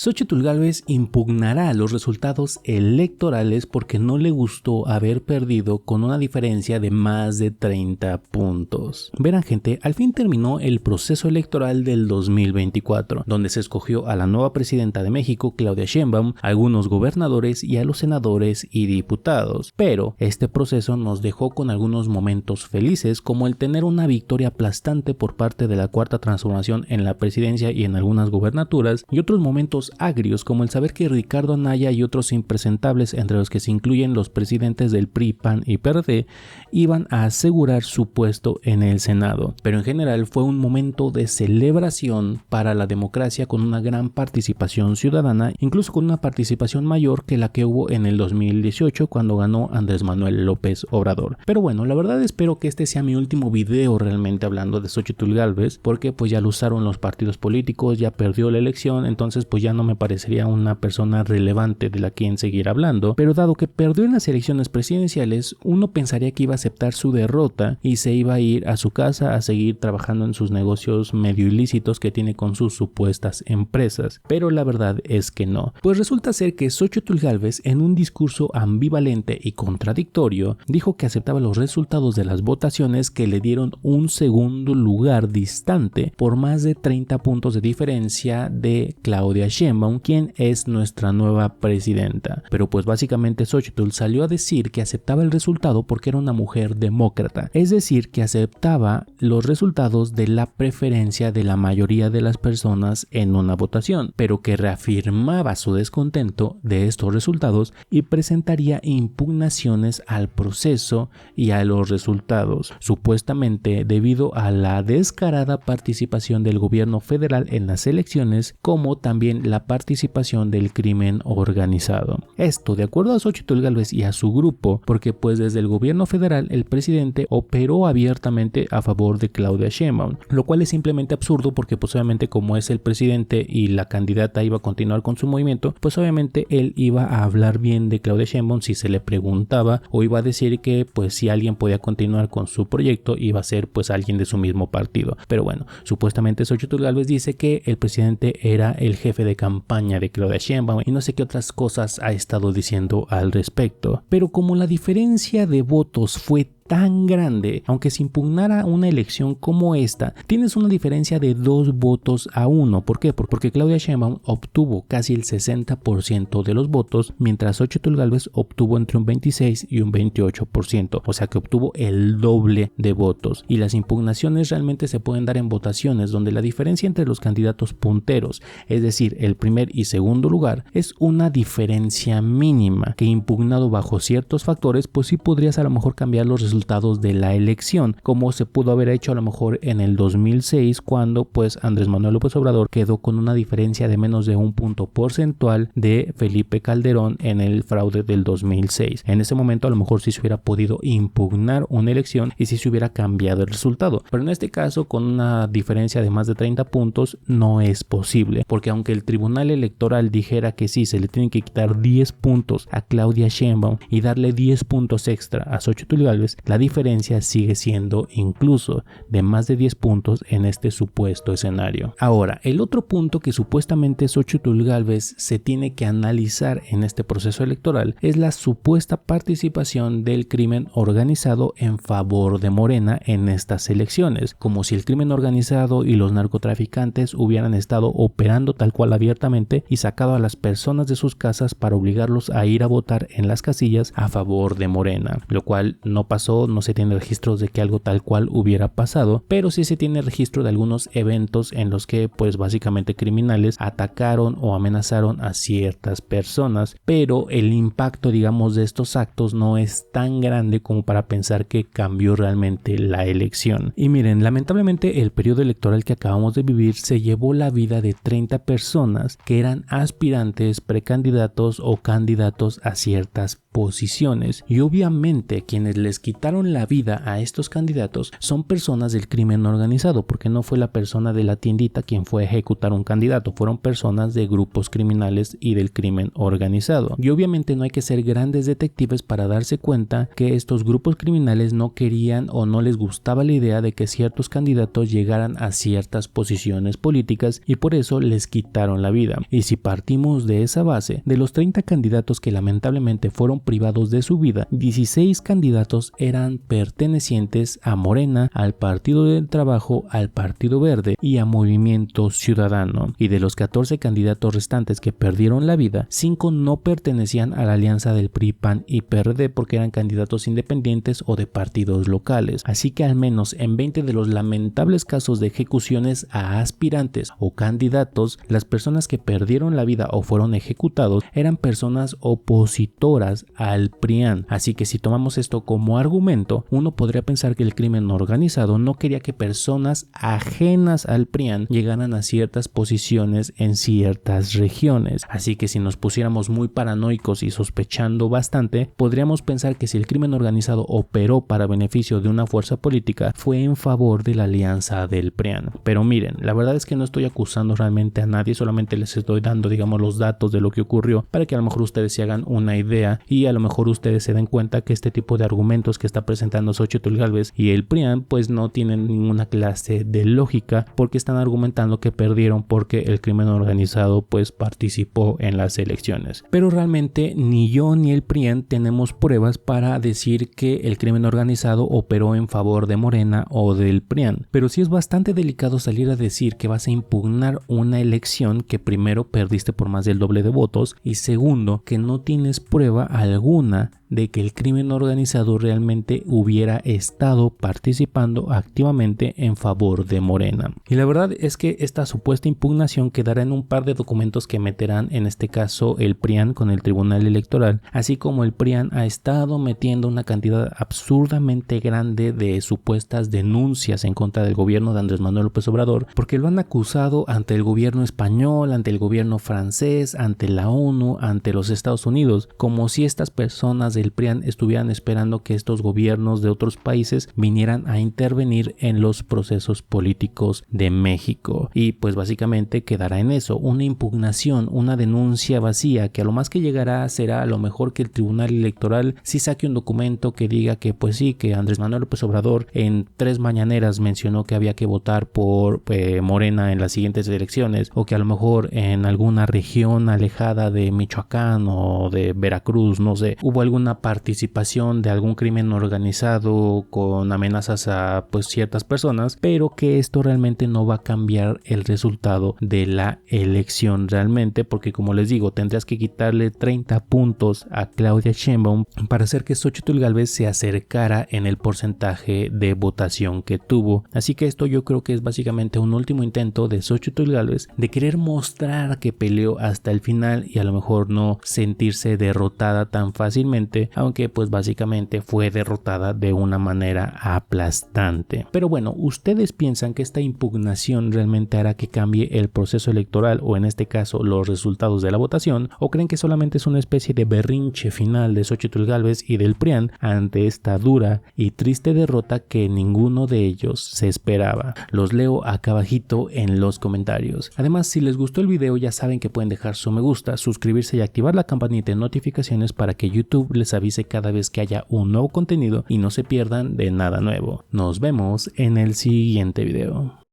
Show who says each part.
Speaker 1: Xóchitl Gálvez impugnará los resultados electorales porque no le gustó haber perdido con una diferencia de más de 30 puntos. Verán, gente, al fin terminó el proceso electoral del 2024, donde se escogió a la nueva presidenta de México, Claudia Sheinbaum, a algunos gobernadores y a los senadores y diputados. Pero este proceso nos dejó con algunos momentos felices, como el tener una victoria aplastante por parte de la Cuarta Transformación en la presidencia y en algunas gubernaturas, y otros momentos agrios como el saber que Ricardo Anaya y otros impresentables, entre los que se incluyen los presidentes del PRI, PAN y PRD, iban a asegurar su puesto en el Senado. Pero en general fue un momento de celebración para la democracia, con una gran participación ciudadana, incluso con una participación mayor que la que hubo en el 2018 cuando ganó Andrés Manuel López Obrador. Pero bueno, la verdad espero que este sea mi último video realmente hablando de Xóchitl Gálvez, porque pues ya lo usaron los partidos políticos, ya perdió la elección, entonces pues ya no me parecería una persona relevante de la quien seguir hablando. Pero dado que perdió en las elecciones presidenciales, uno pensaría que iba a aceptar su derrota y se iba a ir a su casa a seguir trabajando en sus negocios medio ilícitos que tiene con sus supuestas empresas. Pero la verdad es que no. Pues resulta ser que Xóchitl Gálvez, en un discurso ambivalente y contradictorio, dijo que aceptaba los resultados de las votaciones que le dieron un segundo lugar distante por más de 30 puntos de diferencia de Claudia Sheinbaum, quien es nuestra nueva presidenta. Pero pues básicamente Xóchitl salió a decir que aceptaba el resultado porque era una mujer demócrata, es decir, que aceptaba los resultados de la preferencia de la mayoría de las personas en una votación, pero que reafirmaba su descontento de estos resultados y presentaría impugnaciones al proceso y a los resultados, supuestamente debido a la descarada participación del gobierno federal en las elecciones, como también la participación del crimen organizado. Esto de acuerdo a Xóchitl Gálvez y a su grupo, porque pues desde el gobierno federal el presidente operó abiertamente a favor de Claudia Sheinbaum, lo cual es simplemente absurdo porque pues obviamente como es el presidente y la candidata iba a continuar con su movimiento, pues obviamente él iba a hablar bien de Claudia Sheinbaum si se le preguntaba, o iba a decir que pues si alguien podía continuar con su proyecto iba a ser pues alguien de su mismo partido. Pero bueno, supuestamente Xóchitl Gálvez dice que el presidente era el jefe de campaña de Claudia Sheinbaum y no sé qué otras cosas ha estado diciendo al respecto. Pero como la diferencia de votos fue tan grande, aunque se impugnara una elección como esta, tienes una diferencia de 2 votos a 1. ¿Por qué? Porque Claudia Sheinbaum obtuvo casi el 60% de los votos, mientras Xóchitl Gálvez obtuvo entre un 26 y un 28%, o sea que obtuvo el doble de votos. Y las impugnaciones realmente se pueden dar en votaciones donde la diferencia entre los candidatos punteros, es decir, el primer y segundo lugar, es una diferencia mínima, que impugnado bajo ciertos factores, pues sí podrías a lo mejor cambiar los resultados de la elección, como se pudo haber hecho a lo mejor en el 2006 cuando pues Andrés Manuel López Obrador quedó con una diferencia de menos de un punto porcentual de Felipe Calderón en el fraude del 2006. En ese momento a lo mejor sí se hubiera podido impugnar una elección y sí se hubiera cambiado el resultado, pero en este caso con una diferencia de más de 30 puntos no es posible, porque aunque el Tribunal Electoral dijera que sí se le tienen que quitar 10 puntos a Claudia Sheinbaum y darle 10 puntos extra a Xóchitl Gálvez, la diferencia sigue siendo incluso de más de 10 puntos en este supuesto escenario. Ahora, el otro punto que supuestamente Xóchitl Gálvez se tiene que analizar en este proceso electoral es la supuesta participación del crimen organizado en favor de Morena en estas elecciones, como si el crimen organizado y los narcotraficantes hubieran estado operando tal cual abiertamente y sacado a las personas de sus casas para obligarlos a ir a votar en las casillas a favor de Morena, lo cual no pasó. No se tiene registros de que algo tal cual hubiera pasado, pero sí se tiene registro de algunos eventos en los que pues básicamente criminales atacaron o amenazaron a ciertas personas, pero el impacto digamos de estos actos no es tan grande como para pensar que cambió realmente la elección. Y miren, lamentablemente el periodo electoral que acabamos de vivir se llevó la vida de 30 personas que eran aspirantes, precandidatos o candidatos a ciertas posiciones, y obviamente quienes les quitaron la vida a estos candidatos son personas del crimen organizado, porque no fue la persona de la tiendita quien fue a ejecutar un candidato, fueron personas de grupos criminales y del crimen organizado. Y obviamente no hay que ser grandes detectives para darse cuenta que estos grupos criminales no querían o no les gustaba la idea de que ciertos candidatos llegaran a ciertas posiciones políticas, y por eso les quitaron la vida. Y si partimos de esa base, de los 30 candidatos que lamentablemente fueron privados de su vida, 16 candidatos eran pertenecientes a Morena, al Partido del Trabajo, al Partido Verde y a Movimiento Ciudadano. Y de los 14 candidatos restantes que perdieron la vida, 5 no pertenecían a la alianza del PRI, PAN y PRD porque eran candidatos independientes o de partidos locales. Así que al menos en 20 de los lamentables casos de ejecuciones a aspirantes o candidatos, las personas que perdieron la vida o fueron ejecutados eran personas opositoras al PRIAN. Así que si tomamos esto como argumento, uno podría pensar que el crimen organizado no quería que personas ajenas al PRIAN llegaran a ciertas posiciones en ciertas regiones. Así que si nos pusiéramos muy paranoicos y sospechando bastante, podríamos pensar que si el crimen organizado operó para beneficio de una fuerza política, fue en favor de la alianza del PRIAN. Pero miren, la verdad es que no estoy acusando realmente a nadie, solamente les estoy dando, digamos, los datos de lo que ocurrió para que a lo mejor ustedes se hagan una idea y a lo mejor ustedes se den cuenta que este tipo de argumentos que está presentando Xóchitl Gálvez y el PRIAN pues no tienen ninguna clase de lógica, porque están argumentando que perdieron porque el crimen organizado pues participó en las elecciones. Pero realmente ni yo ni el PRIAN tenemos pruebas para decir que el crimen organizado operó en favor de Morena o del PRIAN. Pero sí es bastante delicado salir a decir que vas a impugnar una elección que primero perdiste por más del doble de votos y segundo que no tienes prueba alguna de que el crimen organizado realmente hubiera estado participando activamente en favor de Morena. Y la verdad es que esta supuesta impugnación quedará en un par de documentos que meterán en este caso el PRIAN con el Tribunal Electoral, así como el PRIAN ha estado metiendo una cantidad absurdamente grande de supuestas denuncias en contra del gobierno de Andrés Manuel López Obrador, porque lo han acusado ante el gobierno español, ante el gobierno francés, ante la ONU, ante los Estados Unidos, como si estas personas del PRIAN estuvieran esperando que estos gobiernos de otros países vinieran a intervenir en los procesos políticos de México. Y pues básicamente quedará en eso, una impugnación, una denuncia vacía, que a lo más que llegará será a lo mejor que el Tribunal Electoral sí saque un documento que diga que pues sí, que Andrés Manuel López Obrador en 3 mañaneras mencionó que había que votar por Morena en las siguientes elecciones, o que a lo mejor en alguna región alejada de Michoacán o de Veracruz, no sé, hubo alguna participación de algún crimen organizado con amenazas a pues ciertas personas, pero que esto realmente no va a cambiar el resultado de la elección realmente, porque como les digo, tendrías que quitarle 30 puntos a Claudia Sheinbaum para hacer que Xóchitl Gálvez se acercara en el porcentaje de votación que tuvo. Así que esto yo creo que es básicamente un último intento de Xóchitl Gálvez de querer mostrar que peleó hasta el final y a lo mejor no sentirse derrotada tan fácilmente, aunque pues básicamente fue derrotada de una manera aplastante. Pero bueno, ¿ustedes piensan que esta impugnación realmente hará que cambie el proceso electoral o en este caso los resultados de la votación, o creen que solamente es una especie de berrinche final de Xóchitl Gálvez y del PRIAN ante esta dura y triste derrota que ninguno de ellos se esperaba? Los leo acá abajito en los comentarios. Además, si les gustó el video ya saben que pueden dejar su me gusta, suscribirse y activar la campanita de notificaciones para que YouTube les avise cada vez que haya un nuevo contenido y no se pierdan de nada nuevo. Nos vemos en el siguiente video.